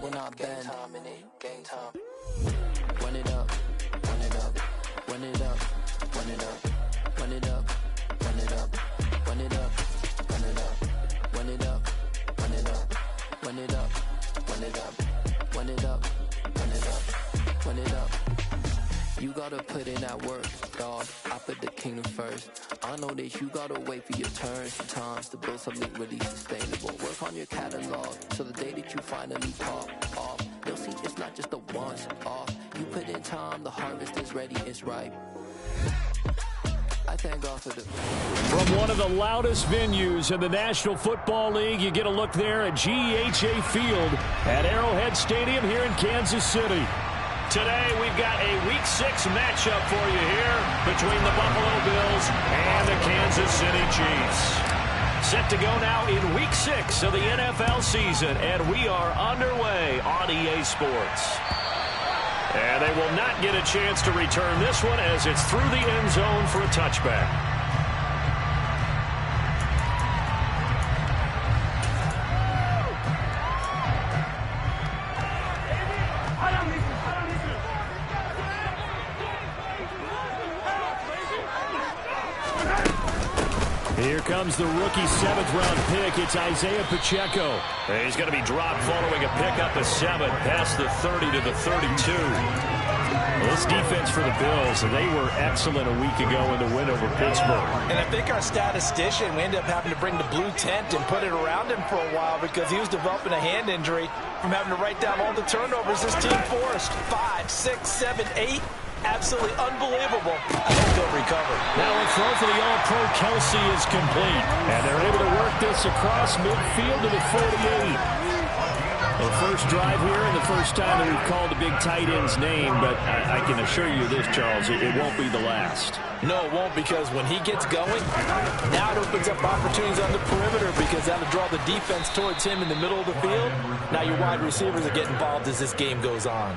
will not bend. Game time. Run it up, run it up, run it up, run it up, run it up, run it up, run it up, run it up, run it up, run it up, run it up, run it up, run it up, run it up, run it up. You gotta put in that work, dog. I put the kingdom first. I know that you gotta wait for your turn sometimes to build something really sustainable. Work on your catalog so the day that you finally pop off, you'll see it's not just a once off. You put in time, the harvest is ready, it's ripe. I thank God for the... From one of the loudest venues in the National Football League, you get a look there at GEHA Field at Arrowhead Stadium here in Kansas City. Today, we've got a Week 6 matchup for you here between the Buffalo Bills and the Kansas City Chiefs. Set to go now in Week 6 of the NFL season, and we are underway on EA Sports. And they will not get a chance to return this one as it's through the end zone for a touchback. Here comes the rookie 7th-round pick. It's Isaiah Pacheco. He's going to be dropped following a pickup of 7 past the 30 to the 32. Well, this defense for the Bills, they were excellent a week ago in the win over Pittsburgh. And I think our statistician, we ended up having to bring the blue tent and put it around him for a while because he was developing a hand injury from having to write down all the turnovers this team forced. 5, 6, 7, 8. Absolutely unbelievable. I think they'll recover. Now a throw for the All-Pro Kelsey is complete. And they're able to work this across midfield to the 48. The first drive here and the first time that we've called a big tight end's name, but I can assure you this, Charles, it won't be the last. No, it won't, because when he gets going, now it opens up opportunities on the perimeter because that'll draw the defense towards him in the middle of the field. Now your wide receivers will get involved as this game goes on.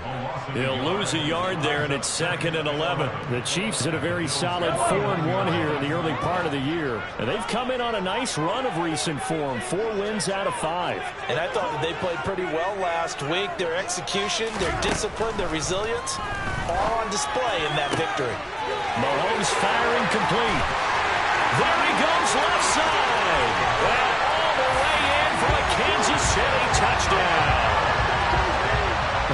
He'll lose a yard there, and it's 2nd and 11. The Chiefs had a very solid 4-1 here in the early part of the year. And they've come in on a nice run of recent form, 4 wins out of 5. And I thought that they played pretty well last week. Their execution, their discipline, their resilience, all on display in that victory. Mahomes firing complete. There he goes left side. Well, all the way in for a Kansas City touchdown.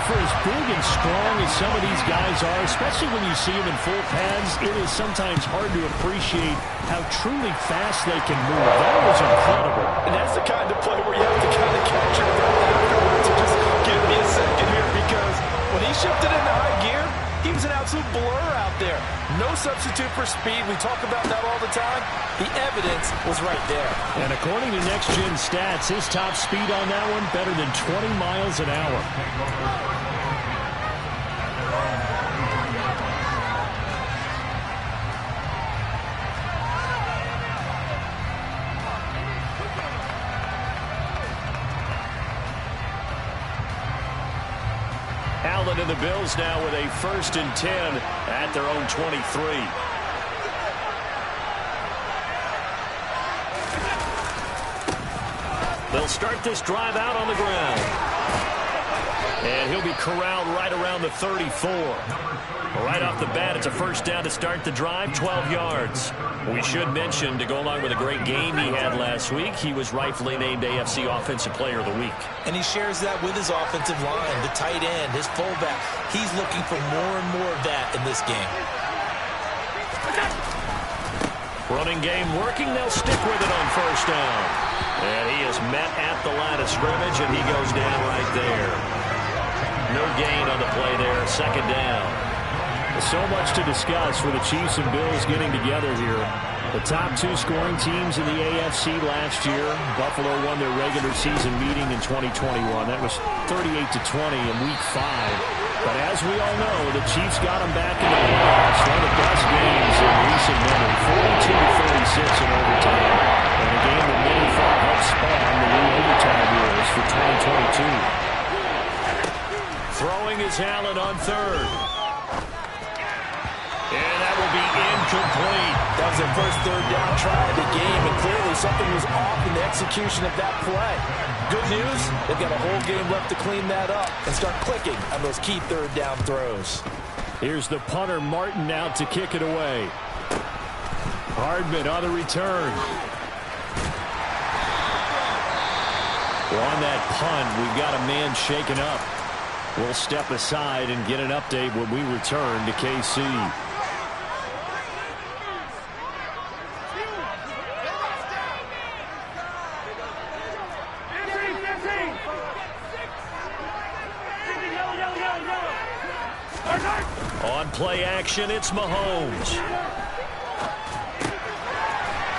For as big and strong as some of these guys are, especially when you see them in full pads, it is sometimes hard to appreciate how truly fast they can move. That was incredible. And that's the kind of play where you have to kind of catch your breath afterwards and just give me a second here, because when he shifted into high gear, he was an absolute blur out there. No substitute for speed. We talk about that all the time. The evidence was right there. And according to Next Gen Stats, his top speed on that one, better than 20 miles an hour. Allen and the Bills now with a 1st and 10 at their own 23. They'll start this drive out on the ground. And he'll be corralled right around the 34. Right off the bat, it's a 1st down to start the drive, 12 yards. We should mention, to go along with a great game he had last week, he was rightfully named AFC Offensive Player of the Week. And he shares that with his offensive line, the tight end, his fullback. He's looking for more and more of that in this game. Running game working. They'll stick with it on 1st down. And he is met at the line of scrimmage, and he goes down right there. No gain on the play there, 2nd down. So much to discuss for the Chiefs and Bills getting together here. The top 2 scoring teams in the AFC last year. Buffalo won their regular season meeting in 2021. That was 38-20 in Week 5. But as we all know, the Chiefs got them back in the playoffs. One of the best games in recent memory, 42-36 in overtime. And a game that many thought helped spawn the new overtime rules for 2022. Throwing is Allen on 3rd. And that will be incomplete. That was their first third down try of the game, and clearly something was off in the execution of that play. Good news, they've got a whole game left to clean that up and start clicking on those key third down throws. Here's the punter, Martin, out to kick it away. Hardman on the return. Well, on that punt, we've got a man shaken up. We'll step aside and get an update when we return to KC. On play action, it's Mahomes.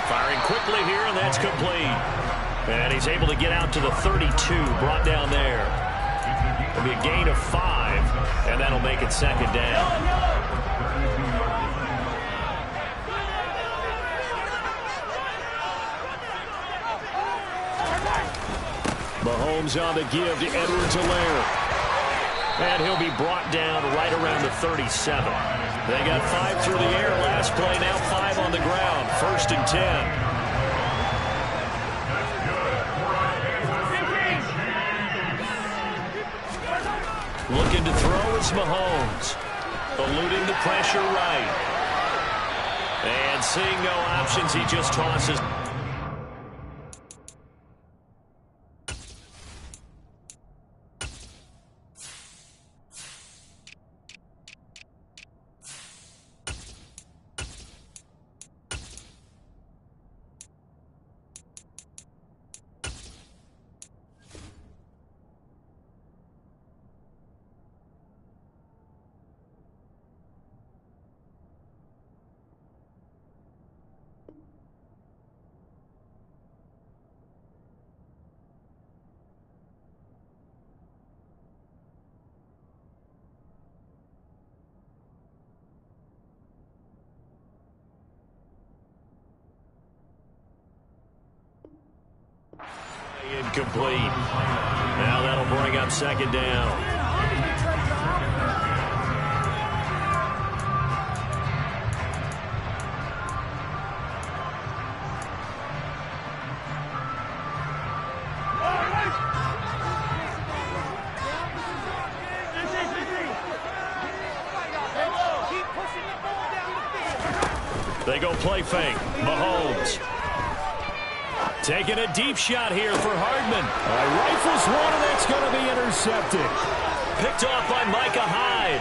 Firing quickly here, and that's complete. And he's able to get out to the 32, brought down there. It'll be a gain of 5, and that'll make it second down. Mahomes on the give to Edwards-Helaire. And he'll be brought down right around the 37. They got 5 through the air last play, now 5 on the ground. 1st and 10. Looking to throw, it's Mahomes. Eluding the pressure right. And seeing no options, he just tosses. Incomplete. Now that'll bring up second down. They go play fake. Mahomes. Taking a deep shot here for Hardman. Rifles one, and that's going to be intercepted. Picked off by Micah Hyde.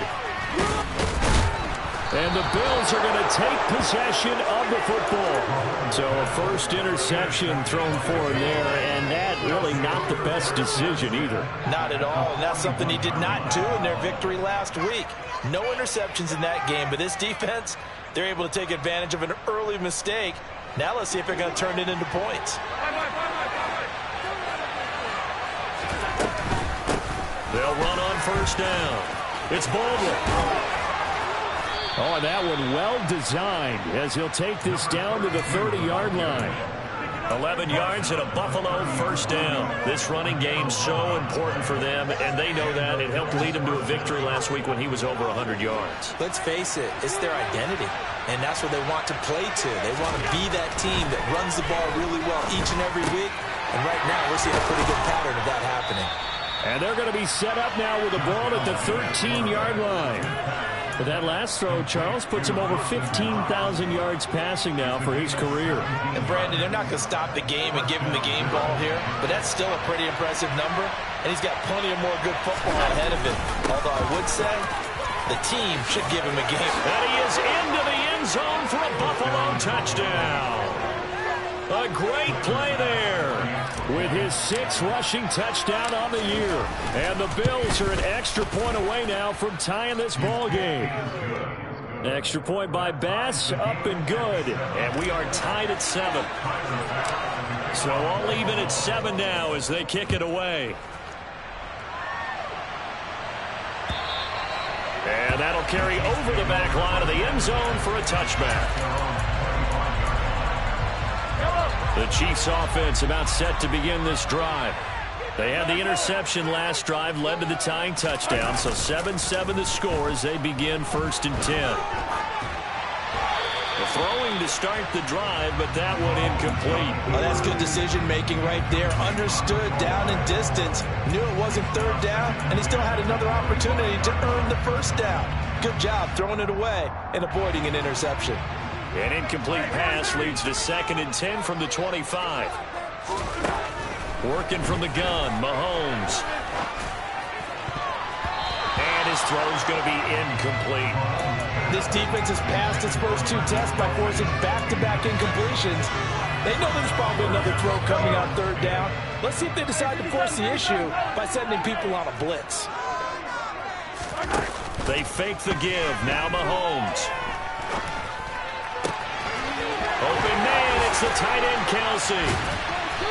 And the Bills are going to take possession of the football. So a first interception thrown for him there, and that really not the best decision either. Not at all, and that's something he did not do in their victory last week. No interceptions in that game, but this defense, they're able to take advantage of an early mistake. Now let's see if they're going to turn it into points. They'll run on first down. It's Baldwin. Oh, and that one well designed as he'll take this down to the 30-yard line. 11 yards and a Buffalo first down. This running game so important for them, and they know that. It helped lead them to a victory last week when he was over 100 yards. Let's face it, it's their identity, and that's what they want to play to. They want to be that team that runs the ball really well each and every week, and right now we're seeing a pretty good pattern of that happening. And they're going to be set up now with the ball at the 13-yard line. But that last throw, Charles, puts him over 15,000 yards passing now for his career. And, Brandon, they're not going to stop the game and give him the game ball here, but that's still a pretty impressive number, and he's got plenty of more good football ahead of him. Although I would say the team should give him a game. And he is into the end zone for a Buffalo touchdown. A great play there with his 6th rushing touchdown on the year. And the Bills are an extra point away now from tying this ball game. Extra point by Bass, up and good. And we are tied at 7. So all even at 7 now as they kick it away. And that'll carry over the back line of the end zone for a touchback. The Chiefs offense about set to begin this drive. They had the interception last drive, led to the tying touchdown. So 7-7 the score as they begin 1st and 10. The throwing to start the drive, but that one incomplete. Oh, that's good decision-making right there. Understood down and distance. Knew it wasn't third down, and he still had another opportunity to earn the first down. Good job throwing it away and avoiding an interception. An incomplete pass leads to 2nd and 10 from the 25. Working from the gun, Mahomes. And his throw's going to be incomplete. This defense has passed its first 2 tests by forcing back-to-back incompletions. They know there's probably another throw coming on third down. Let's see if they decide to force the issue by sending people on a blitz. They fake the give. Now Mahomes. Open man. It's the tight end, Kelsey.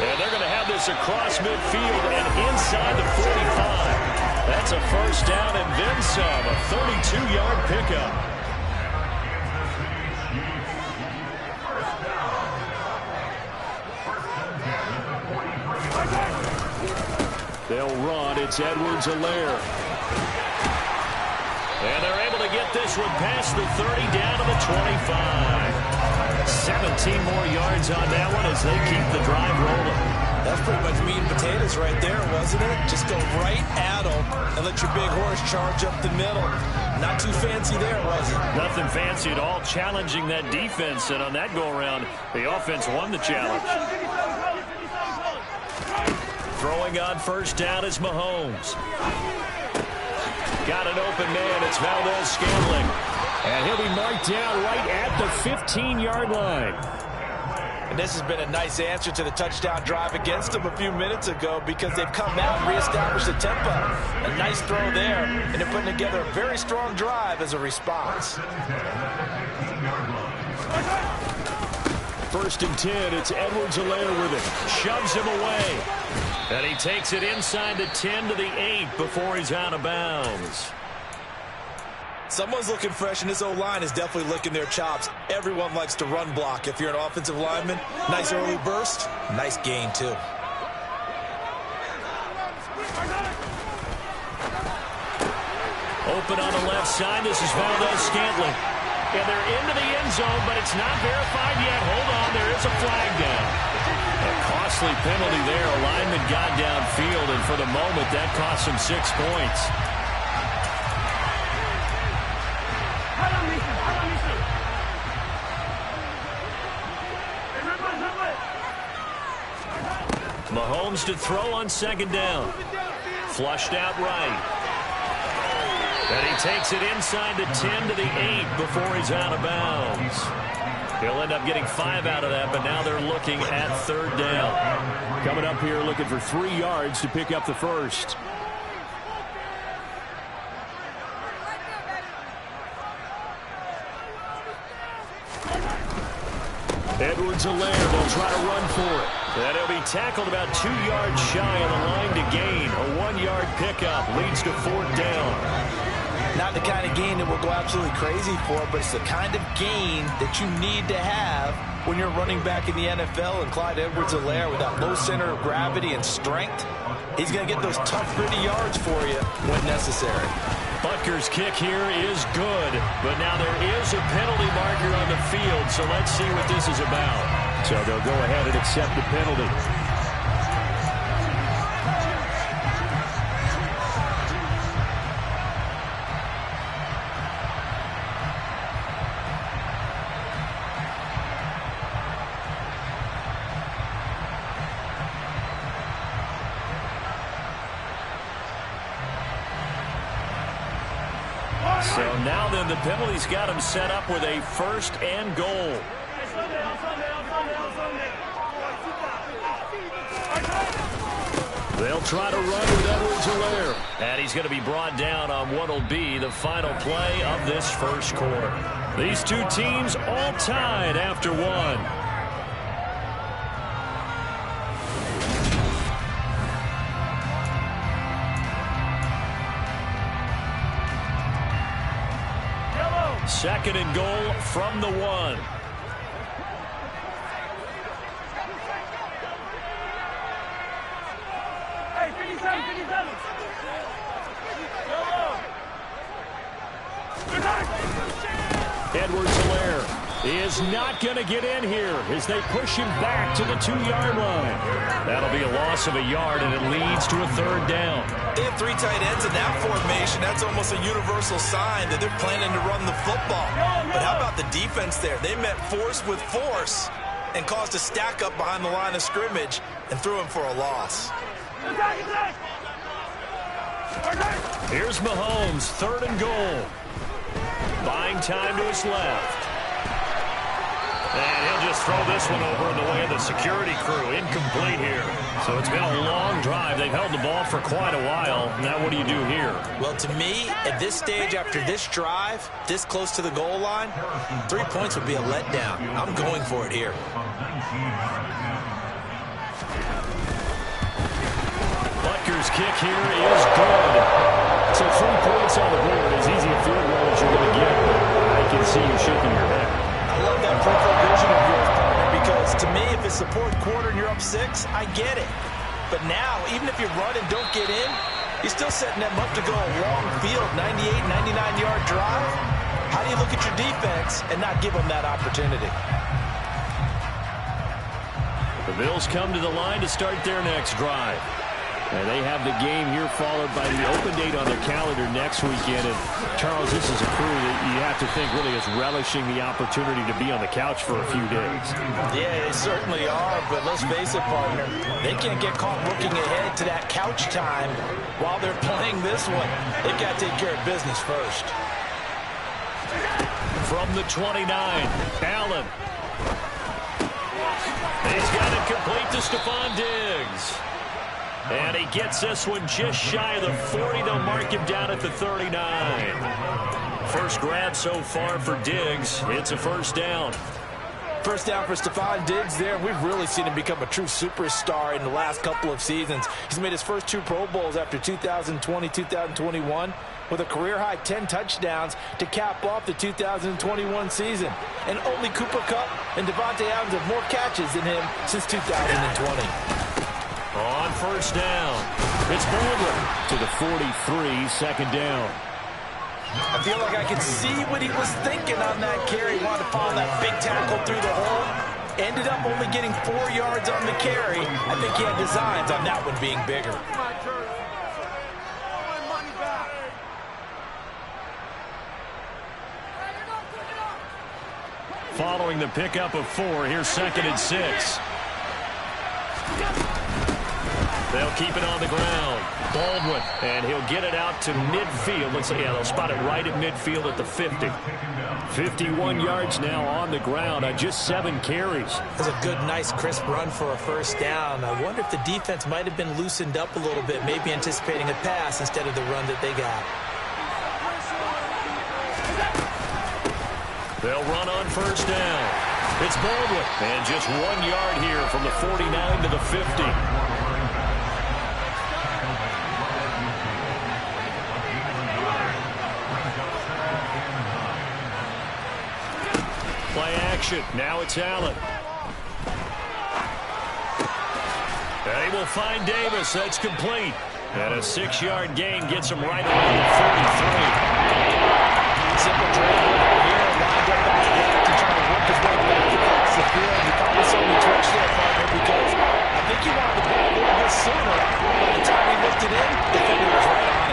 And they're going to have this across midfield and inside the 45. That's a first down and then some. A 32-yard pickup. They'll run. It's Edwards-Helaire. And they're able to get this one past the 30 down to the 25. 17 more yards on that one as they keep the drive rolling. That's pretty much meat and potatoes right there, wasn't it? Just go right at them and let your big horse charge up the middle. Not too fancy there, was it? Nothing fancy at all, challenging that defense. And on that go-around, the offense won the challenge. Throwing on first down is Mahomes. Got an open man. It's Valdez-Scantling. And he'll be marked down right at the 15-yard line. And this has been a nice answer to the touchdown drive against them a few minutes ago because they've come out and reestablished the tempo. A nice throw there, and they're putting together a very strong drive as a response. 1st and 10. It's Edwards-Helaire with it. Shoves him away. And he takes it inside the 10 to the 8 before he's out of bounds. Someone's looking fresh, and this O-line is definitely licking their chops. Everyone likes to run block. If you're an offensive lineman, nice early burst, nice gain, too. Open on the left side. This is Valdez-Scantling. And they're into the end zone, but it's not verified yet. Hold on, there is a flag down. A costly penalty there. A lineman got downfield, and for the moment, that cost him 6 points. Mahomes to throw on 2nd down. Flushed out right. And he takes it inside the 10 to the 8 before he's out of bounds. He'll end up getting 5 out of that, but now they're looking at 3rd down. Coming up here looking for 3 yards to pick up the first. Edwards-Helaire, they'll try to run for it. And he'll be tackled about 2 yards shy of the line to gain. A 1-yard pickup leads to 4th down. Not the kind of gain that we'll go absolutely crazy for, but it's the kind of gain that you need to have when you're running back in the NFL. And Clyde Edwards-Helaire, with that low center of gravity and strength, he's going to get those tough, gritty yards for you when necessary. Butker's kick here is good, but now there is a penalty marker on the field, so let's see what this is about. So they'll go ahead and accept the penalty. So now then, the penalty's got him set up with a 1st and goal. They'll try to run with Edwards-Helaire. And he's going to be brought down on what will be the final play of this first quarter. These two teams all tied after 1. Second and goal from the 1. Edwards-Helaire He is not going to get in here as they push him back to the 2-yard line. That'll be a loss of a yard, and it leads to a 3rd down. They have 3 tight ends in that formation. That's almost a universal sign that they're planning to run the football. But how about the defense there? They met force with force and caused a stack up behind the line of scrimmage and threw him for a loss. Here's Mahomes, 3rd and goal. Buying time to his left. And he'll just throw this one over in the way of the security crew. Incomplete here. So it's been a long drive. They've held the ball for quite a while. Now what do you do here? Well, to me, at this stage, after this drive, this close to the goal line, 3 points would be a letdown. I'm going for it here. Butker's kick here is good. So 3 points on the board, as easy a field goal as you're going to get. I can see you shaking your head. I love that peripheral vision of yours, partner, because to me, if it's the 4th quarter and you're up 6, I get it. But now, even if you run and don't get in, you're still setting them up to go a long field, 98, 99-yard drive. How do you look at your defense and not give them that opportunity? The Bills come to the line to start their next drive. And they have the game here followed by the open date on their calendar next weekend. And, Charles, this is a crew that you have to think really is relishing the opportunity to be on the couch for a few days. Yeah, they certainly are, but let's face it, partner. They can't get caught looking ahead to that couch time while they're playing this one. They've got to take care of business first. From the 29, Allen. He's got it complete to Stephon Diggs. And he gets this one just shy of the 40. They'll mark him down at the 39. First grab so far for Diggs. It's a 1st down. First down for Stephon Diggs there. We've really seen him become a true superstar in the last couple of seasons. He's made his first 2 Pro Bowls after 2020, 2021, with a career-high 10 touchdowns to cap off the 2021 season. And only Cooper Kupp and Devontae Adams have more catches than him since 2020. On 1st down, it's Baldwin to the 43, 2nd down. I feel like I could see what he was thinking on that carry. He wanted to follow that big tackle through the hole. Ended up only getting 4 yards on the carry. I think he had designs on that one being bigger. Following the pickup of 4, here's 2nd and 6. They'll keep it on the ground. Baldwin, and he'll get it out to midfield. Looks like, yeah, they'll spot it right at midfield at the 50. 51 yards now on the ground on just 7 carries. That's a good, nice, crisp run for a 1st down. I wonder if the defense might have been loosened up a little bit, maybe anticipating a pass instead of the run that they got. They'll run on 1st down. It's Baldwin, and just 1 yard here from the 49 to the 50. Play action. Now it's Allen. And he will find Davis. That's complete. And a 6-yard gain gets him right around the 33. Simple trade here. Lined up on the left and trying to work his way back across the field. He probably saw me twitch there, partner, because I think he wanted the ball a little bit sooner. By the time he lifted in, the defender was right on it.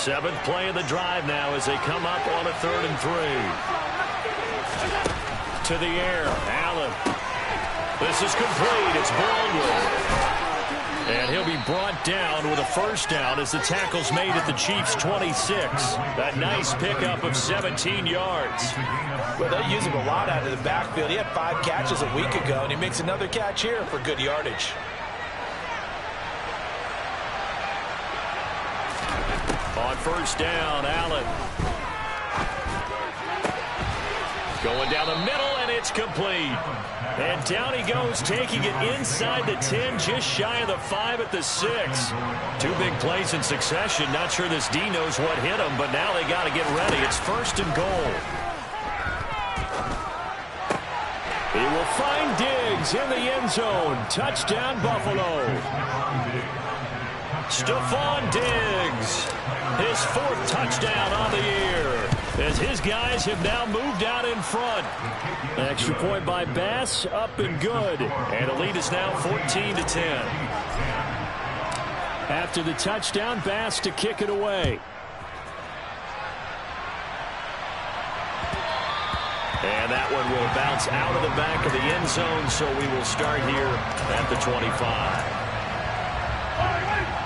7th play of the drive now as they come up on a 3rd and 3. To the air, Allen. This is complete. It's Baldwin. And he'll be brought down with a 1st down as the tackle's made at the Chiefs' 26. That nice pickup of 17 yards. Well, they use him a lot out of the backfield. He had 5 catches a week ago, and he makes another catch here for good yardage. On 1st down, Allen. Going down the middle, and it's complete. And down he goes, taking it inside the 10, just shy of the 5 at the 6. 2 big plays in succession. Not sure this D knows what hit him, but now they got to get ready. It's 1st and goal. He will find Diggs in the end zone. Touchdown, Buffalo. Stephon Diggs, his 4th touchdown on the year, as his guys have now moved out in front. Extra point by Bass, up and good. And the lead is now 14-10. After the touchdown, Bass to kick it away. And that one will bounce out of the back of the end zone, so we will start here at the 25.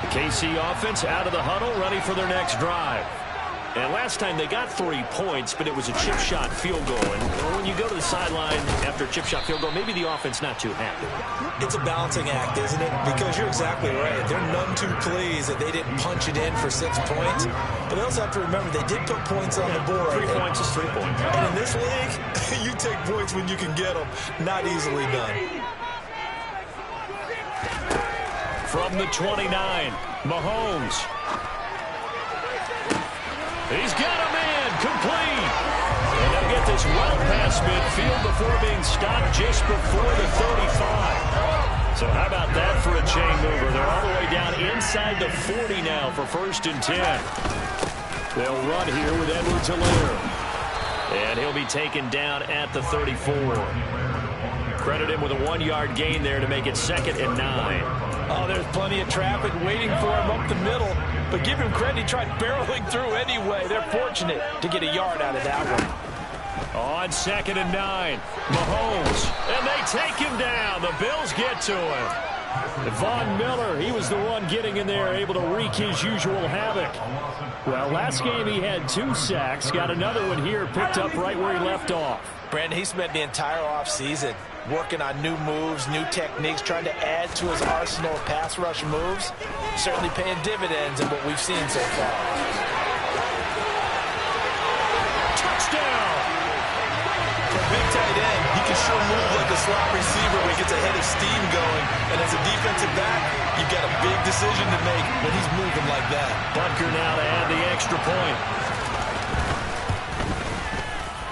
The KC offense out of the huddle, ready for their next drive. And last time they got 3 points, but it was a chip shot field goal. And when you go to the sideline after a chip shot field goal, maybe the offense not too happy. It's a balancing act, isn't it? Because you're exactly right. They're none too pleased that they didn't punch it in for 6 points. But they also have to remember they did put points on the board. 3 points is 3 points. And in this league, you take points when you can get them. Not easily done. From the 29, Mahomes. He's got a man complete. And they'll get this well past midfield before being stopped just before the 35. So how about that for a chain mover? They're all the way down inside the 40 now for 1st and 10. They'll run here with Edwards-Helaire. And he'll be taken down at the 34. Credit him with a 1-yard gain there to make it 2nd and 9. Oh, there's plenty of traffic waiting for him up the middle. But give him credit, he tried barreling through anyway. They're fortunate to get a yard out of that one. On 2nd and 9, Mahomes. And they take him down. The Bills get to him. Von Miller, he was the one getting in there, able to wreak his usual havoc. Well, last game he had 2 sacks. Got another one here, picked up right where he left off. Brandon, he spent the entire offseason working on new moves, new techniques, trying to add to his arsenal of pass rush moves. Certainly paying dividends in what we've seen so far. Touchdown! For a big tight end, he can sure move like a slot receiver when he gets a head of steam going. And as a defensive back, you've got a big decision to make when he's moving like that. Butker now to add the extra point.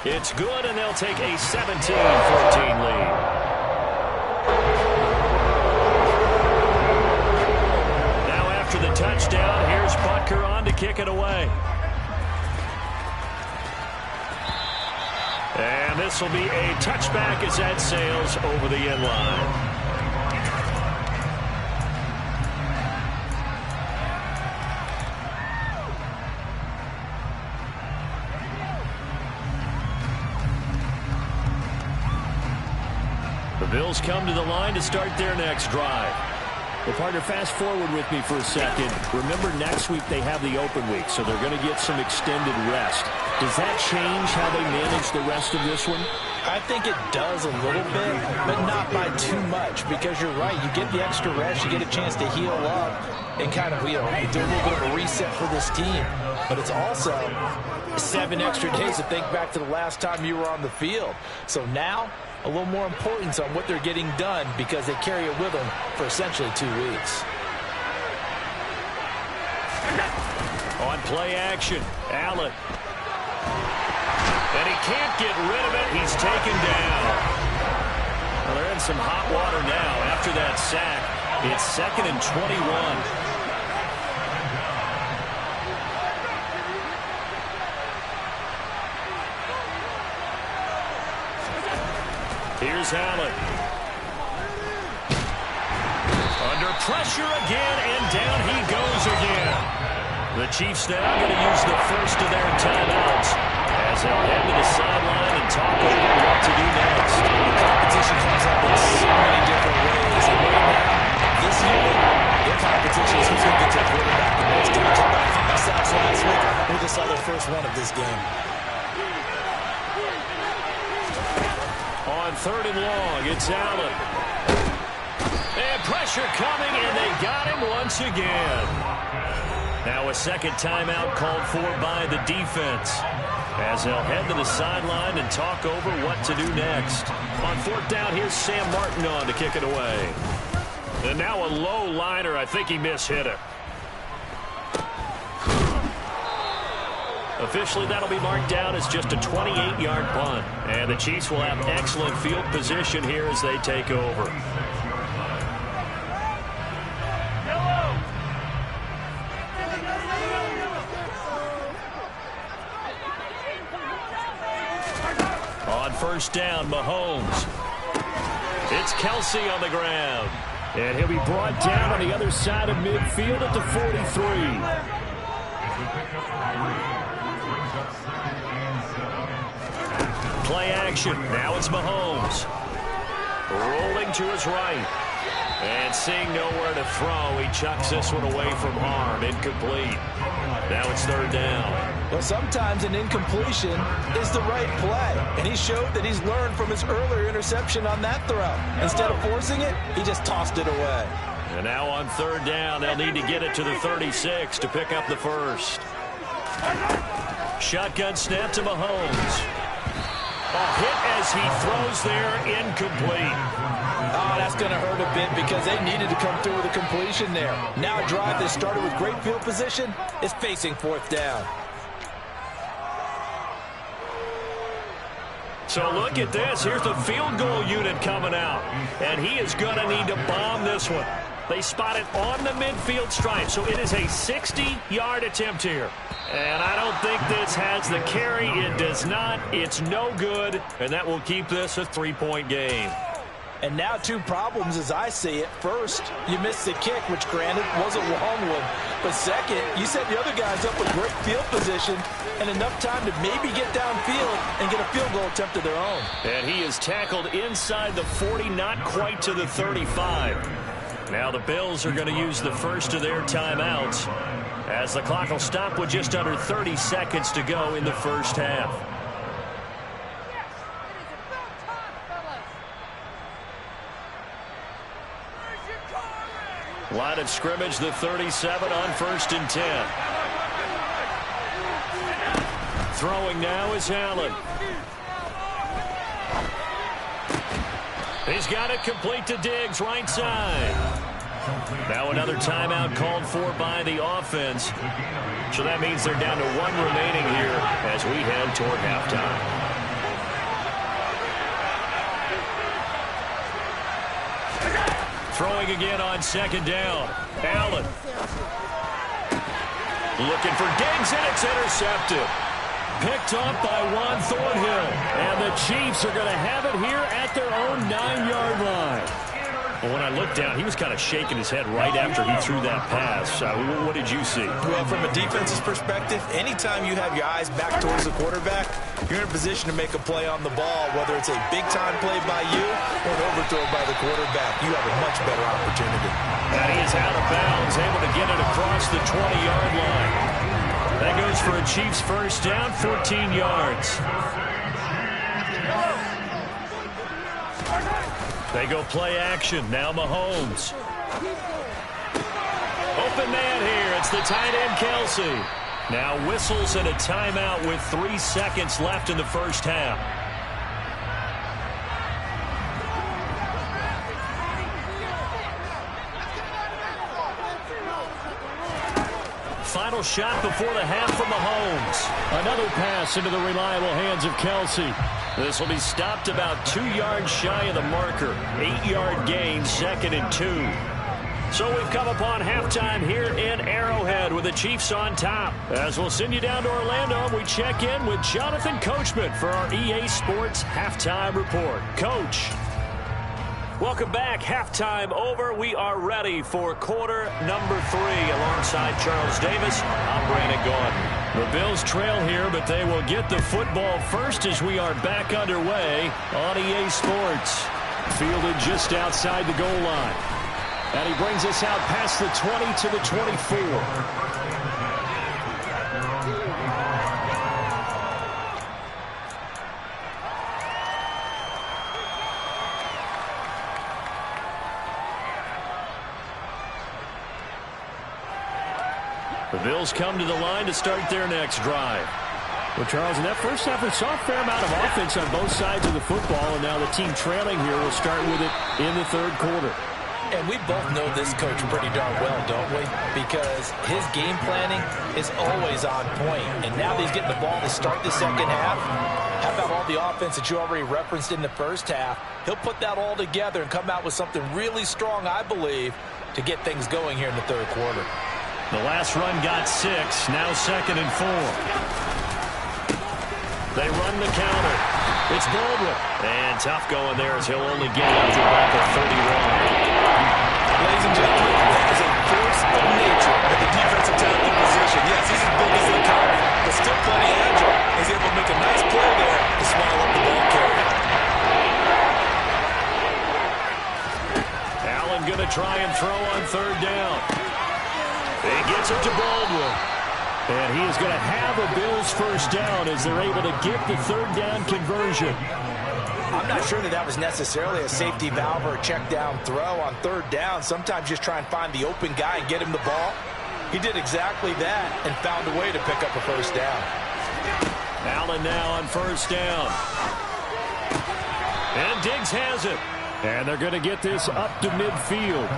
It's good, and they'll take a 17-14 lead. Now after the touchdown, here's Butker on to kick it away. And this will be a touchback as that sails over the end line. The Bills come to the line to start their next drive. Well, partner, fast forward with me for a second. Remember, next week they have the open week, so they're going to get some extended rest. Does that change how they manage the rest of this one? I think it does a little bit, but not by too much, because you're right. You get the extra rest, you get a chance to heal up, and kind of, do a little bit of a reset for this team. But it's also 7 extra days to think back to the last time you were on the field. So now, a little more importance on what they're getting done because they carry it with them for essentially 2 weeks. On play action, Allen. And he can't get rid of it. He's taken down. Well, they're in some hot water now after that sack. It's 2nd and 21. Here's Allen. Under pressure again, and down he goes again. The Chiefs now going to use the first of their timeouts as they'll head to the sideline and talk over what to do next. The competition comes up in so many different ways. And right now, this unit, their competition is who's going to get to the quarterback the most times. From the sacks last week, we just saw their first one of this game. On 3rd and long, it's Allen. And pressure coming, and they got him once again. Now a second timeout called for by the defense as they'll head to the sideline and talk over what to do next. On 4th down, here's Sam Martin on to kick it away. And now a low liner. I think he mishit it. Officially, that'll be marked down as just a 28-yard punt. And the Chiefs will have excellent field position here as they take over. first down. Mahomes. It's Kelsey on the ground. And he'll be brought down on the other side of midfield at the 43. Play action. Now it's Mahomes. Rolling to his right. And seeing nowhere to throw, he chucks this one away from harm. Incomplete. Now it's third down. Well, sometimes an incompletion is the right play. And he showed that he's learned from his earlier interception on that throw. Instead of forcing it, he just tossed it away. And now on third down, they'll need to get it to the 36 to pick up the first. Shotgun snap to Mahomes. A hit as he throws there, incomplete. Oh, that's going to hurt a bit because they needed to come through with a completion there. Now a drive that started with great field position is facing fourth down. So look at this. Here's the field goal unit coming out. And he is going to need to bomb this one. They spot it on the midfield stripe. So it is a 60-yard attempt here. And I don't think this has the carry. It does not. It's no good. And that will keep this a 3-point game. And now two problems as I see it. First, you missed the kick, which granted was a long one. But second, you set the other guys up with great field position and enough time to maybe get downfield and get a field goal attempt of their own. And he is tackled inside the 40, not quite to the 35. Now the Bills are going to use the first of their timeouts as the clock will stop with just under 30 seconds to go in the first half. Line of scrimmage, the 37 on 1st and 10. Throwing now is Allen. He's got it complete to Diggs, right side. Now another timeout called for by the offense. So that means they're down to one remaining here as we head toward halftime. Throwing again on second down. Allen. Looking for Diggs, and it's intercepted. Picked up by Juan Thornhill. And the Chiefs are going to have it here at their own 9-yard line. Well, when I looked down, he was kind of shaking his head right after he threw that pass. What did you see? Well, from a defense's perspective, anytime you have your eyes back towards the quarterback, you're in a position to make a play on the ball, whether it's a big-time play by you or an overthrow by the quarterback. You have a much better opportunity. And he is out of bounds, able to get it across the 20-yard line. That goes for a Chiefs first down, 14 yards. They go play action. Now Mahomes. Open man here. It's the tight end, Kelsey. Now whistles and a timeout with 3 seconds left in the first half. Final shot before the half from Mahomes. Another pass into the reliable hands of Kelsey. This will be stopped about 2 yards shy of the marker. 8-yard gain, 2nd and 2. So we've come upon halftime here in Arrowhead with the Chiefs on top. As we'll send you down to Orlando, we check in with Jonathan Coachman for our EA Sports Halftime Report. Coach. Welcome back. Halftime over. We are ready for quarter number 3. Alongside Charles Davis, I'm Brandon Gaudin. The Bills trail here, but they will get the football first as we are back underway on EA Sports. Fielded just outside the goal line. And he brings us out past the 20 to the 24. The Bills come to the line to start their next drive. Well, Charles, in that first half, we saw a fair amount of offense on both sides of the football, and now the team trailing here will start with it in the third quarter. And we both know this coach pretty darn well, don't we? Because his game planning is always on point. And now that he's getting the ball to start the second half, how about all the offense that you already referenced in the first half? He'll put that all together and come out with something really strong, I believe, to get things going here in the third quarter. The last run got 6, now 2nd and 4. They run the counter. It's Baldwin. And tough going there as he'll only get up to about the 31. Ladies and gentlemen, that is a force of nature at the defensive tackle position. Yes, he's as big as they come, but still plenty agile. He's able to make a nice play there to swallow up the ball carrier. Allen going to try and throw on third down. He gets it to Baldwin. And he is going to have a Bills first down as they're able to get the third down conversion. I'm not sure that was necessarily a safety valve or a check down throw on third down. Sometimes just try and find the open guy and get him the ball. He did exactly that and found a way to pick up a first down. Allen now on first down. And Diggs has it. And they're going to get this up to midfield.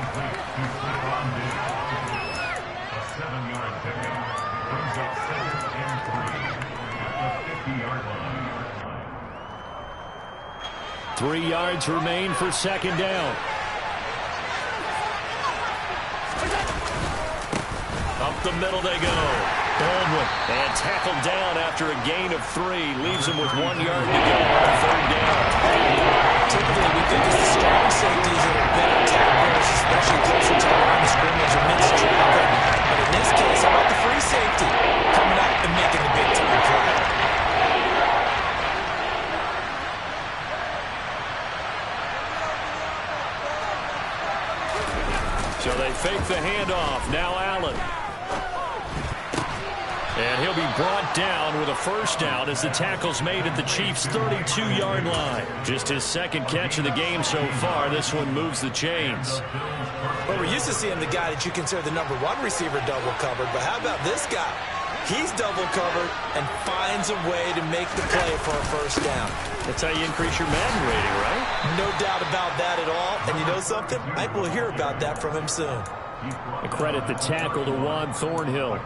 3 yards remain for second down. Up the middle they go. Baldwin. And tackled down after a gain of 3. Leaves him with 1 yard to go on third down. Typically, we think it's the strong safeties that are better tacklers, especially closer to the line of scrimmage amidst traffic. But in this case, how about the free safety coming up and making the big-time play? So they fake the handoff. Now Allen. And he'll be brought down with a first down as the tackle's made at the Chiefs' 32-yard line. Just his second catch of the game so far. This one moves the chains. Well, we're used to seeing the guy that you consider the number 1 receiver double covered, but how about this guy? He's double covered and finds a way to make the play for a first down. That's how you increase your Madden rating, right? No doubt about that at all. And you know something? I will hear about that from him soon. A credit the tackle to Juan Thornhill.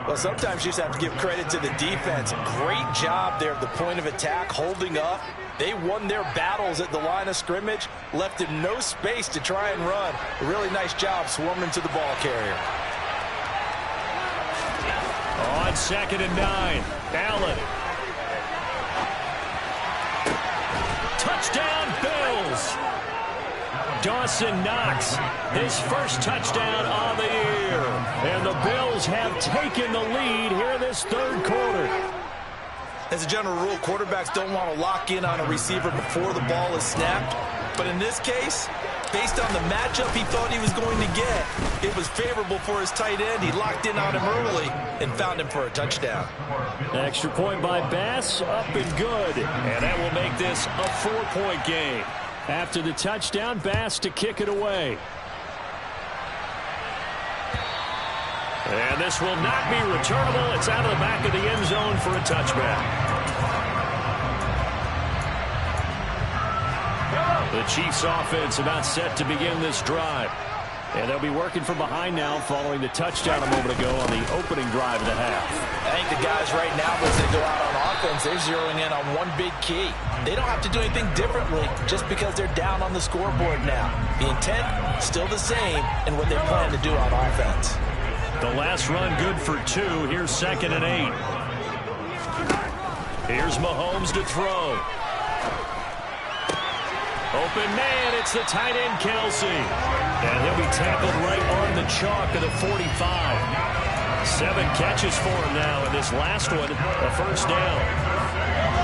Well, sometimes you just have to give credit to the defense. Great job there at the point of attack, holding up. They won their battles at the line of scrimmage, left him no space to try and run. A really nice job swarming to the ball carrier. On 2nd and 9, Allen. Touchdown, Bills. Dawson Knox, his first touchdown on the year. And the Bills have taken the lead here this third quarter. As a general rule, quarterbacks don't want to lock in on a receiver before the ball is snapped. But in this case, based on the matchup he thought he was going to get, it was favorable for his tight end. He locked in on him early and found him for a touchdown. Extra point by Bass, up and good. And that will make this a 4-point game. After the touchdown, Bass to kick it away. And this will not be returnable. It's out of the back of the end zone for a touchback. The Chiefs offense about set to begin this drive. And they'll be working from behind now following the touchdown a moment ago on the opening drive of the half. I think the guys right now, as they go out on offense, they're zeroing in on one big key. They don't have to do anything differently just because they're down on the scoreboard now. The intent, still the same, and what they plan to do on offense. The last run good for 2. Here's 2nd and 8. Here's Mahomes to throw. Open man, it's the tight end, Kelsey. And he'll be tackled right on the chalk of the 45. 7 catches for him now, and this last one, a first down.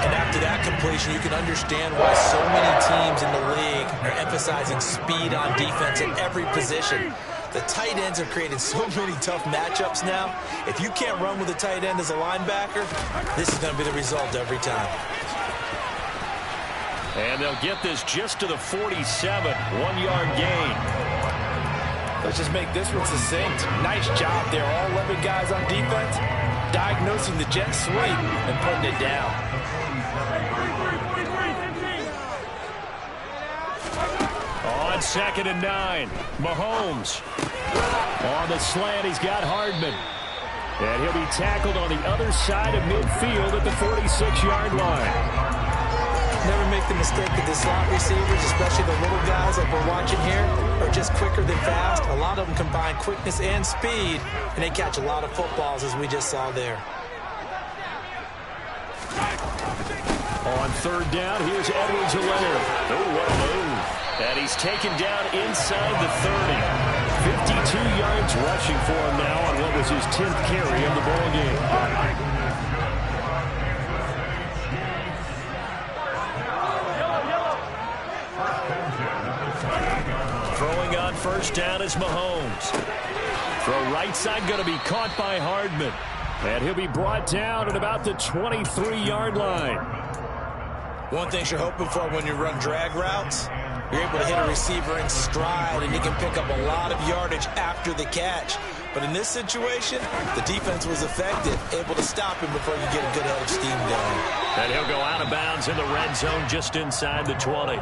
And after that completion, you can understand why so many teams in the league are emphasizing speed on defense at every position. The tight ends have created so many tough matchups now. If you can't run with a tight end as a linebacker, this is going to be the result every time. And they'll get this just to the 47, 1-yard gain. Let's just make this one succinct. Nice job there. All 11 guys on defense diagnosing the jet sweep and putting it down. On 2nd and 9, Mahomes. On the slant, he's got Hardman. And he'll be tackled on the other side of midfield at the 46-yard line. Never make the mistake of the slot receivers, especially the little guys like we're watching here, are just quicker than fast. A lot of them combine quickness and speed, and they catch a lot of footballs, as we just saw there. On third down, here's Edwards-Helaire. Oh, what a move. And he's taken down inside the 30. 52 yards rushing for him now on what was his 10th carry of the ball game. Throwing on first down is Mahomes. Throw right side going to be caught by Hardman. And he'll be brought down at about the 23-yard line. One thing you're hoping for when you run drag routes, you're able to hit a receiver in stride, and you can pick up a lot of yardage after the catch. But in this situation, the defense was effective, able to stop him before you get a good head of steam going. And he'll go out of bounds in the red zone just inside the 20.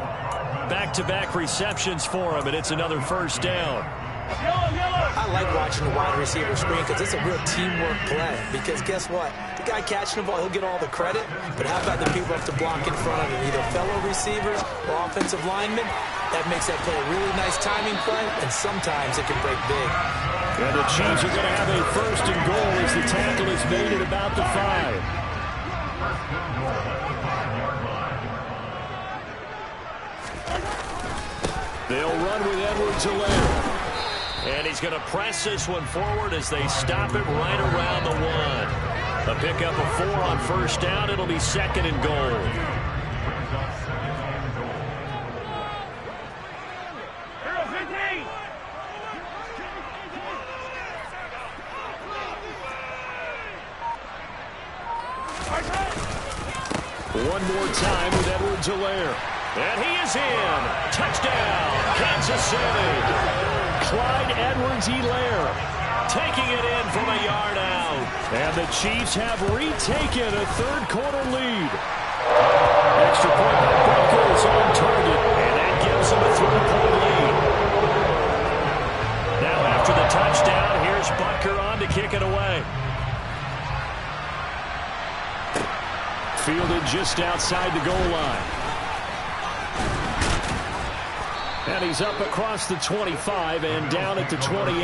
Back-to-back receptions for him, and it's another first down. I like watching the wide receiver screen because it's a real teamwork play. Because guess what? The guy catching the ball, he'll get all the credit. But how about the people up to block in front of him, either fellow receivers or offensive linemen? That makes that play a really nice timing play, and sometimes it can break big. And the Chiefs are going to have a first and goal as the tackle is made at about the 5. They'll run with Edwards-Helaire. And he's going to press this one forward as they stop it right around the 1. A pickup of 4 on first down. It'll be second and goal. One more time with Edwards-Helaire. And he is in. Touchdown, Kansas City. Clyde Edwards-Helaire taking it in from a yard out. And the Chiefs have retaken a third-quarter lead. Extra point by Butker is on target, and that gives them a 3-point lead. Now after the touchdown, here's Butker on to kick it away. Fielded just outside the goal line. And he's up across the 25 and down at the 28.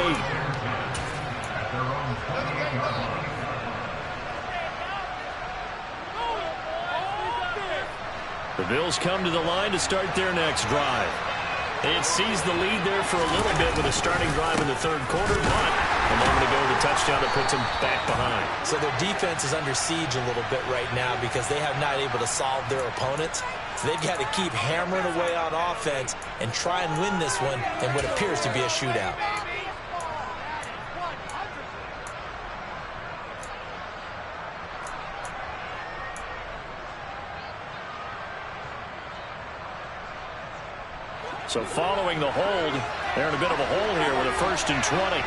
The Bills come to the line to start their next drive. It sees the lead there for a little bit with a starting drive in the third quarter, but a moment ago the touchdown that puts them back behind. So their defense is under siege a little bit right now because they have not able to solve their opponents. So they've got to keep hammering away on offense and try and win this one in what appears to be a shootout. So following the hold, they're in a bit of a hole here with a 1st and 20.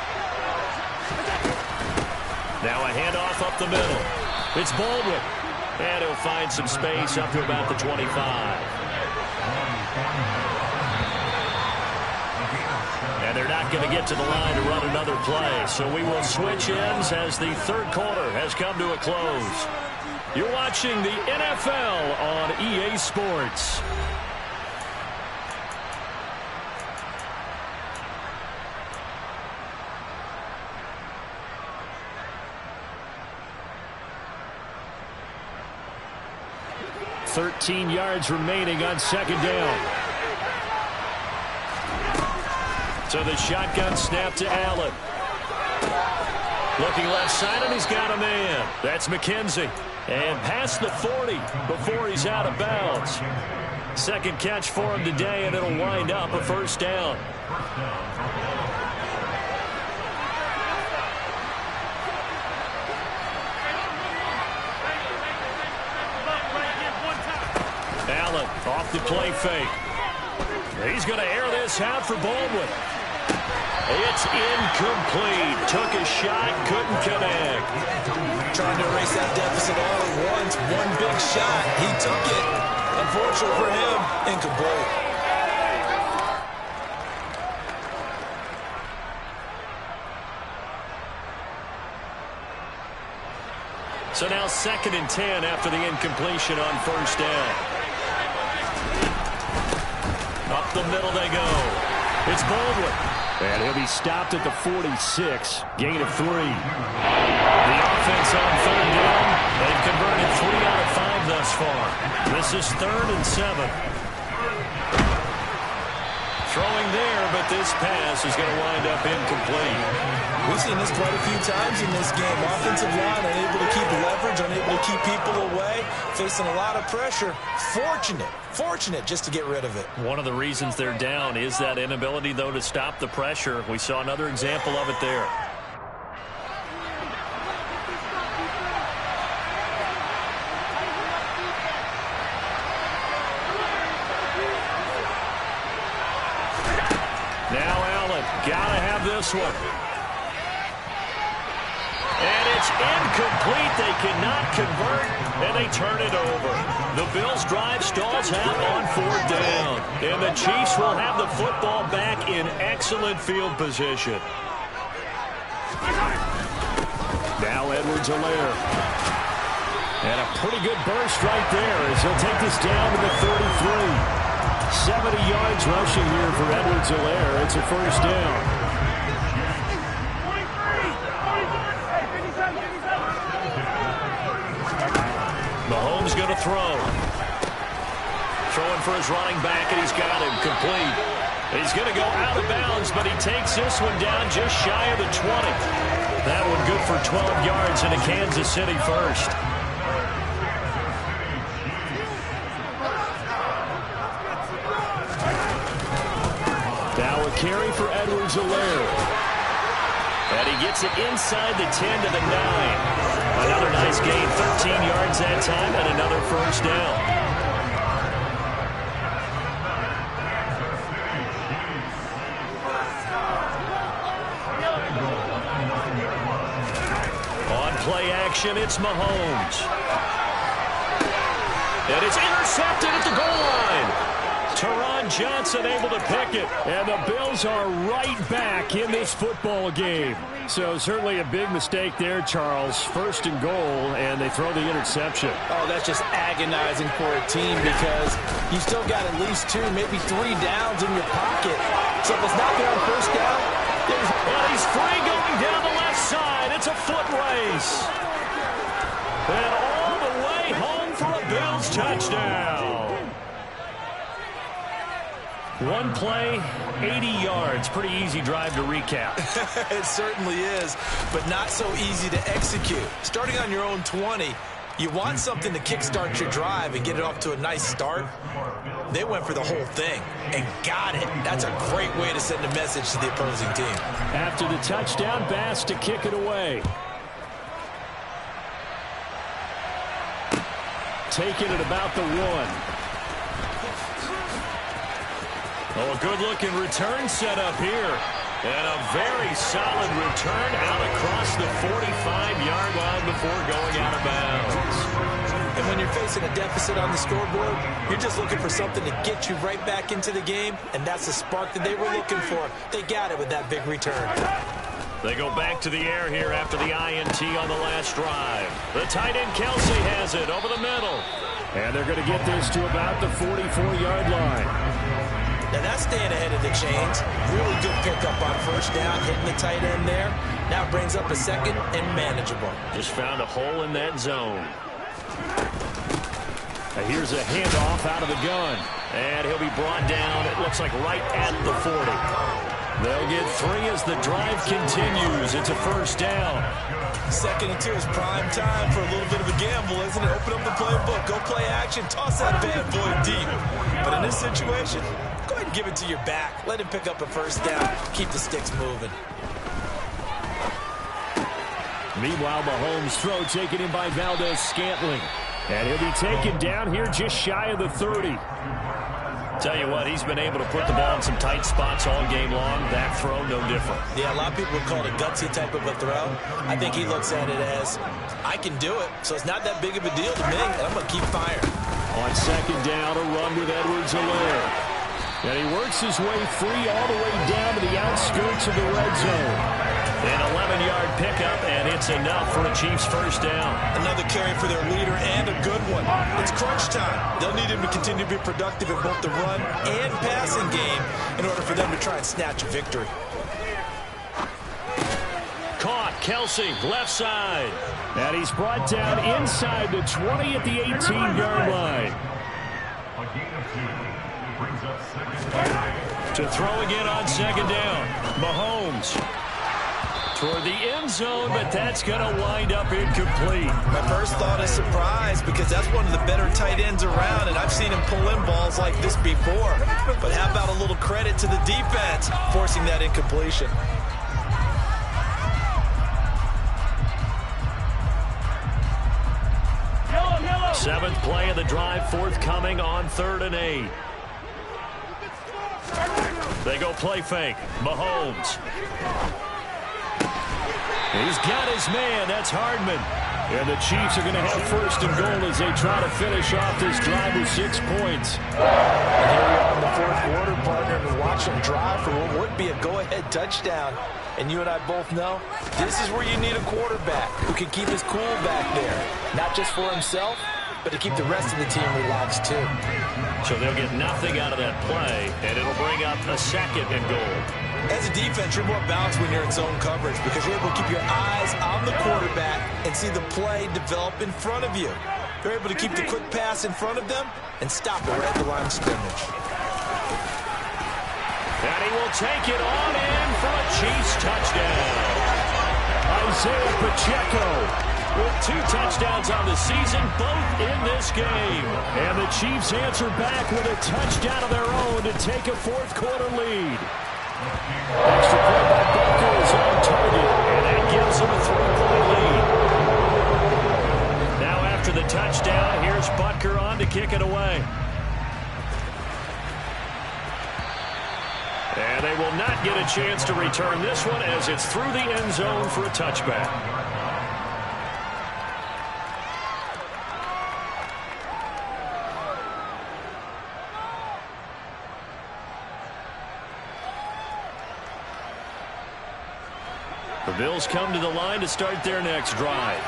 Now a handoff up the middle. It's Baldwin. And he'll find some space up to about the 25. And they're not going to get to the line to run another play. So we will switch ends as the third quarter has come to a close. You're watching the NFL on EA Sports. .13 yards remaining on second down. So the shotgun snap to Allen. Looking left side, and he's got a man. That's McKenzie. And past the 40 before he's out of bounds. Second catch for him today, and it'll wind up a first down. Allen off the play fake. He's going to air this out for Baldwin. It's incomplete. Took a shot, couldn't connect. Trying to erase that deficit all at once. One big shot. He took it. Unfortunately for him, incomplete. So now 2nd and 10 after the incompletion on first down. Up the middle they go. It's Baldwin. And he'll be stopped at the 46. Gain of 3. The offense on third down. They've converted 3 out of 5 12 thus far. This is 3rd and 7. Throwing there, but this pass is going to wind up incomplete. We've seen this quite a few times in this game. Offensive line unable to keep leverage, unable to keep people away, facing a lot of pressure. Fortunate just to get rid of it. One of the reasons they're down is that inability, though, to stop the pressure. We saw another example of it there. Now Allen, gotta have this one. And it's incomplete. They cannot convert, and they turn it over. The Bills' drive stalls out on 4th down. And the Chiefs will have the football back in excellent field position. Now Edwards-Helaire. And a pretty good burst right there as he'll take this down to the 33. 70 yards rushing here for Edwards-Helaire. It's a 1st down. Mahomes going to throw. Throwing for his running back, and he's got him complete. He's going to go out of bounds, but he takes this one down just shy of the 20. That one good for 12 yards into Kansas City 1st. Now a carry for Edwards-Helaire. And he gets it inside the 10 to the 9. Another nice gain, 13 yards that time, and another 1st down. On play action, it's Mahomes. And it's intercepted at the goal line. Teron Johnson able to pick it. And the Bills are right back in this football game. So certainly a big mistake there, Charles. 1st and goal, and they throw the interception. Oh, that's just agonizing for a team because you still got at least 2, maybe 3 downs in your pocket. So if it's not there on 1st down, and he's free going down the left side. It's a foot race. And all the way home for a Bills touchdown. One play, 80 yards. Pretty easy drive to recap. It certainly is, but not so easy to execute. Starting on your own 20, you want something to kickstart your drive and get it off to a nice start. They went for the whole thing and got it. That's a great way to send a message to the opposing team. After the touchdown, Bass to kick it away. Taking it about the 1. Oh, a good-looking return set up here. And a very solid return out across the 45-yard line before going out of bounds. And when you're facing a deficit on the scoreboard, you're just looking for something to get you right back into the game, and that's the spark that they were looking for. They got it with that big return. They go back to the air here after the INT on the last drive. The tight end Kelsey has it over the middle. And they're going to get this to about the 44-yard line. Now that's staying ahead of the chains. Really good pickup on 1st down, hitting the tight end there. Now it brings up a 2nd and manageable. Just found a hole in that zone. Now here's a handoff out of the gun. And he'll be brought down, it looks like right at the 40. They'll get 3 as the drive continues. It's a 1st down. 2nd and 2 is prime time for a little bit of a gamble, isn't it? Open up the playbook, go play action, toss that bad boy deep. But in this situation, go ahead and give it to your back. Let him pick up a 1st down. Keep the sticks moving. Meanwhile, Mahomes' throw taken in by Valdez-Scantling. And he'll be taken down here just shy of the 30. Tell you what, he's been able to put the ball in some tight spots all game long. That throw, no different. Yeah, a lot of people would call it a gutsy type of a throw. I think he looks at it as, I can do it, so it's not that big of a deal to me, and I'm going to keep firing. On 2nd down, a run with Edwards-Helaire. And he works his way free all the way down to the outskirts of the red zone. An 11-yard pickup, and it's enough for a Chiefs 1st down. Another carry for their leader, and a good one. It's crunch time. They'll need him to continue to be productive in both the run and passing game in order for them to try and snatch a victory. caught. Kelsey, left side. And he's brought down inside the 20 at the 18-yard line. To throw again on second down. Mahomes toward the end zone, but that's going to wind up incomplete. My first thought is surprise, because that's one of the better tight ends around, and I've seen him pull in balls like this before. But how about a little credit to the defense forcing that incompletion? Seventh play of the drive, forthcoming on 3rd and 8. They go play fake. Mahomes. He's got his man. That's Hardman. And the Chiefs are going to have 1st and goal as they try to finish off this drive with 6 points. And here we are in the 4th quarter, partner, and watch them drive for what would be a go-ahead touchdown. And you and I both know this is where you need a quarterback who can keep his cool back there. Not just for himself, but to keep the rest of the team relaxed too. So they'll get nothing out of that play, and it'll bring up a 2nd and goal. As a defense, you're more balanced when you're in zone coverage because you're able to keep your eyes on the quarterback and see the play develop in front of you. You're able to keep the quick pass in front of them and stop it right at the line of scrimmage. And he will take it on in for a Chiefs touchdown. Isaiah Pacheco with 2 touchdowns on the season, both in this game. And the Chiefs answer back with a touchdown of their own to take a 4th quarter lead. Extra point by Butker is on target, and that gives them a 3-point lead. Now after the touchdown, here's Butker on to kick it away. And they will not get a chance to return this one as it's through the end zone for a touchback. The Bills come to the line to start their next drive.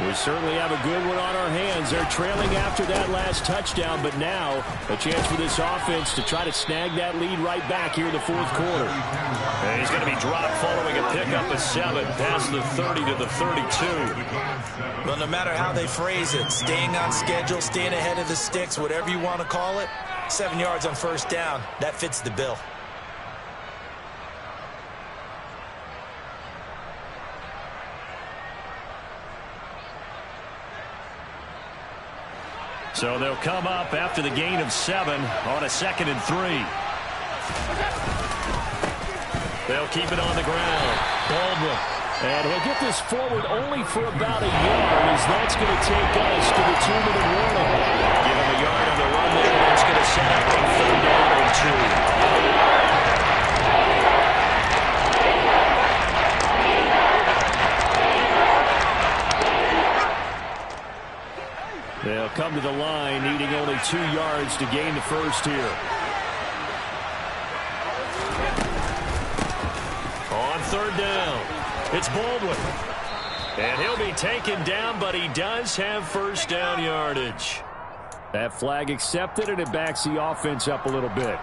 We certainly have a good one on our hands. They're trailing after that last touchdown, but now a chance for this offense to try to snag that lead right back here in the 4th quarter. And he's going to be dropped following a pickup of 7 past the 30 to the 32. Well, no matter how they phrase it, staying on schedule, staying ahead of the sticks, whatever you want to call it, 7 yards on 1st down, that fits the bill. So they'll come up after the gain of 7 on a 2nd and 3. They'll keep it on the ground. Baldwin. And he'll get this forward only for about a yard as that's going to take us to the 2-minute warning. Give him a yard on the run there. That's going to set up on 3rd down and 2. They'll come to the line, needing only 2 yards to gain the 1st here. On 3rd down, it's Baldwin. And he'll be taken down, but he does have 1st down yardage. That flag accepted, and it backs the offense up a little bit.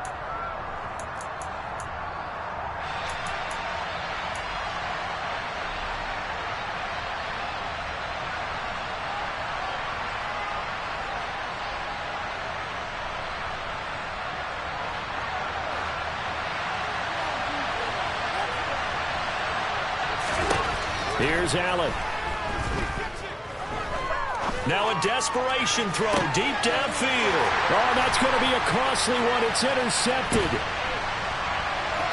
Here's Allen. Now a desperation throw deep downfield. Oh, that's going to be a costly one. It's intercepted.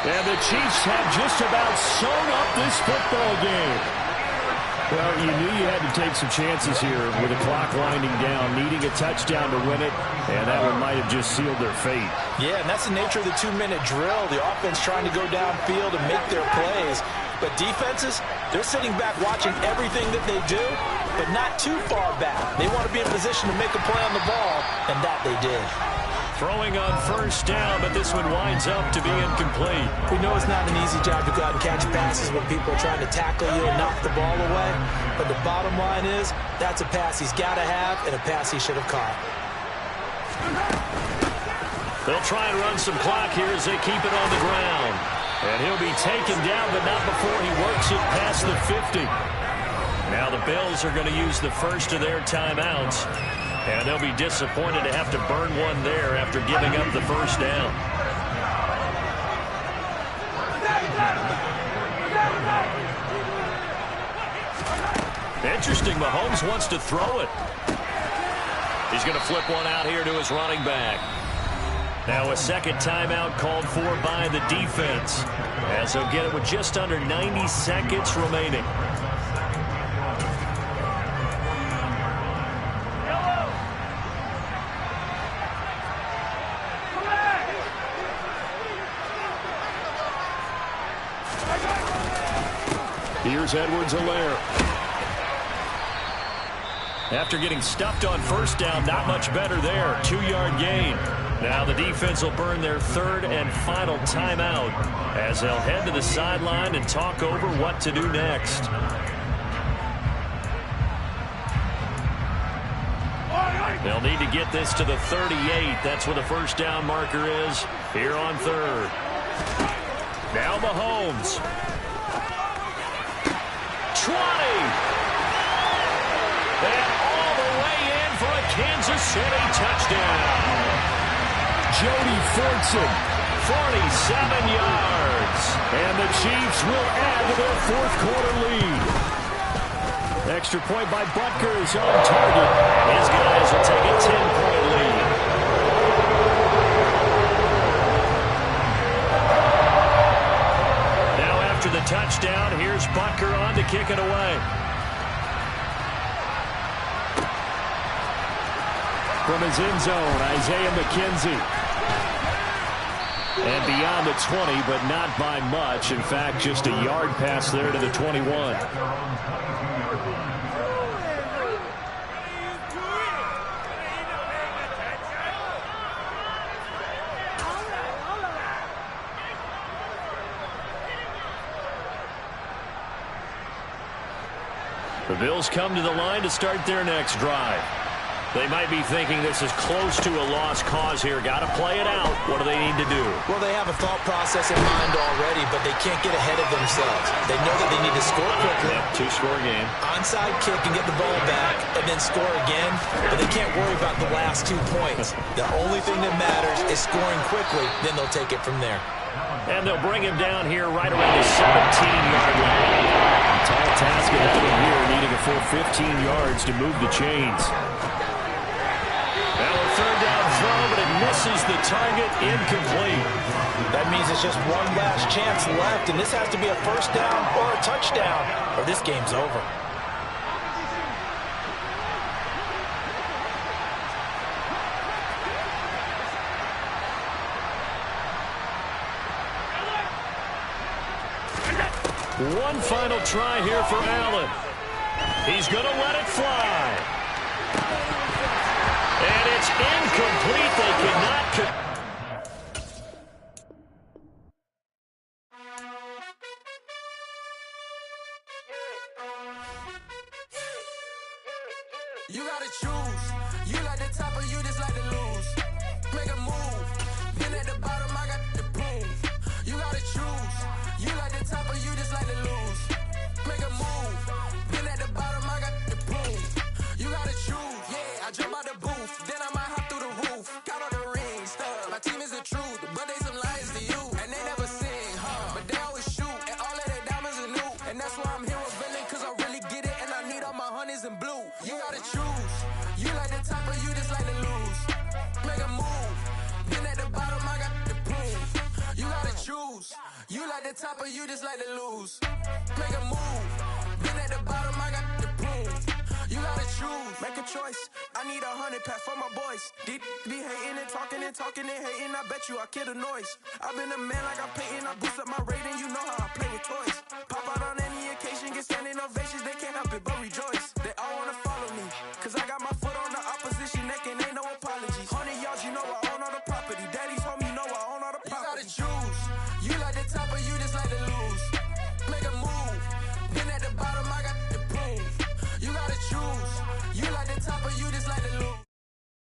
And the Chiefs have just about sewn up this football game. Well, you knew you had to take some chances here with the clock winding down, needing a touchdown to win it, and that one might have just sealed their fate. Yeah, and that's the nature of the 2-minute drill. The offense trying to go downfield and make their plays. But defenses, they're sitting back watching everything that they do, but not too far back. They want to be in position to make a play on the ball, and that they did. Throwing on 1st down, but this one winds up to be incomplete. We know it's not an easy job to go out and catch passes when people are trying to tackle you and knock the ball away. But the bottom line is, that's a pass he's got to have and a pass he should have caught. They'll try and run some clock here as they keep it on the ground. And he'll be taken down, but not before he works it past the 50. Now the Bills are going to use the first of their timeouts. And they'll be disappointed to have to burn one there after giving up the first down. Interesting, Mahomes wants to throw it. He's going to flip one out here to his running back. Now a second timeout called for by the defense, as they'll get it with just under 90 seconds remaining. Here's Edwards-Helaire. After getting stuffed on first down, not much better there. 2-yard gain. Now the defense will burn their third and final timeout as they'll head to the sideline and talk over what to do next. They'll need to get this to the 38. That's where the first down marker is here on third. Now Mahomes. 20. And all the way in for a Kansas City touchdown. Jody Fortson, 47 yards. And the Chiefs will add to their fourth-quarter lead. Extra point by Butker is on target. His guys will take a 10-point lead. Now after the touchdown, here's Butker on to kick it away. From his end zone, Isaiah McKenzie. And beyond the 20, but not by much. In fact, just a yard pass there to the 21. The Bills come to the line to start their next drive. They might be thinking this is close to a lost cause here. Got to play it out. What do they need to do? Well, they have a thought process in mind already, but they can't get ahead of themselves. They know that they need to score quickly. Yep, two-score game. Onside kick and get the ball back and then score again, but they can't worry about the last 2 points. The only thing that matters is scoring quickly, then they'll take it from there. And they'll bring him down here right around the 17-yard line. Tall task ahead of him here, needing a full 15 yards to move the chains. Now a third down throw, but it misses the target, incomplete. That means it's just one last chance left, and this has to be a first down or a touchdown, or this game's over. One final try here for Allen. He's going to let it fly. And it's incomplete. They cannot. You gotta choose. You like the top or you just like to lose. Make a move. Been at the bottom, I got the proof. You gotta choose. You like the top or you just like to lose. Make a move. Been at the bottom, I got the proof. You gotta choose. Yeah, I jump out the booth. Then I might hop through the roof. Got all the rings, stuff. My team is the truth, but they some liars to you. And they never sing, but they always shoot. And all of their diamonds are new. And that's why I'm here with villain, cause I really get it. And I need all my honeys in blue. You gotta choose. You like the top or you just like to lose. Make a move. Been at the bottom, I got the proof. You gotta choose. You like the top or you just like to lose. Make a move. Been at the bottom, I got the proof. You gotta choose. Make a choice. I need 100 pack for my boys. Deep be hating and talking and hating. I bet you I kill the noise. I've been a man like I'm painting. I boost up my rating. You know how I play with toys. Pop out on any occasion, get standing ovations. They can't help it but rejoice. They all wanna follow me, cause I got my foot on the opposition neck and ain't no apologies. 100 yards, you know I own all the property. Daddy's home, you know I own all the property. You gotta choose. You like the top or you just like the